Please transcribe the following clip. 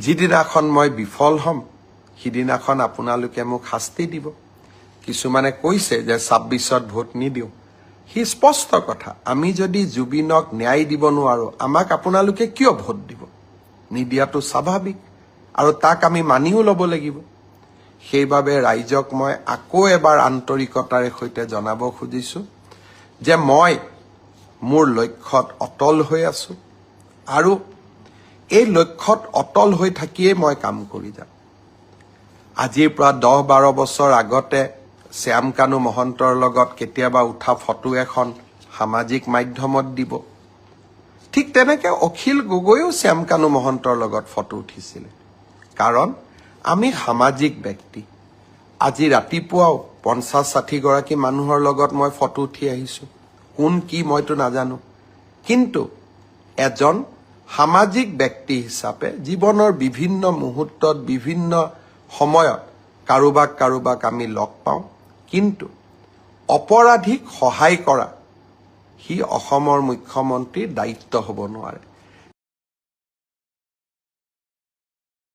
যিদিনাখন মই বিফল হ'ম সিদিনাখন আপোনালোকে মোক শাস্তি দিব। কিছুমানে কৈছে যে ২৬ত ভোট নিদিওঁ। সি স্পষ্ট কথা, আমি যদি জুবিনক ন্যায় দিব নোৱাৰো আমাক আপোনালোকে কিয় ভোট দিব? নিদিয়াটো স্বাভাৱিক আৰু তাক আমি মানিও ল'ব লাগিব। সেইবাবে ৰাইজক মই আকৌ এবাৰ আন্তৰিকতাৰে সৈতে জনাব খুজিছো যে মই মোৰ লক্ষ্যত অটল হৈ আছো আৰু এই লক্ষ্যত অটল হৈ থাকিয়ে মই কাম কৰি যাম। আজিৰ পৰা ১০-১২ বছৰ আগতে শ্যামকানু মহন্তৰ লগত কেতিয়াবা উঠা ফটো এখন সামাজিক মাধ্যমত দিব। ঠিক তেনেকে অখিল গগৈও শ্যামকানু মহন্তৰ লগত ফটো উঠিছিলে। কাৰণ আমি সামাজিক ব্যক্তি। আজি ৰাতিপুৱাও ৫০-৬০ গৰাকী মানুহৰ লগত মই ফটো উঠি আহিছো। কোন কি মইতো নাজানো, কিন্তু এজন সামাজিক ব্যক্তি হিচাপে জীৱনৰ বিভিন্ন মুহূৰ্তত বিভিন্ন সময়ত কাৰোবাক আমি লগ পাওঁ, কিন্তু অপৰাধীক সহায় কৰা সি অসমৰ মুখ্যমন্ত্ৰীৰ দায়িত্ব হ'ব নোৱাৰে।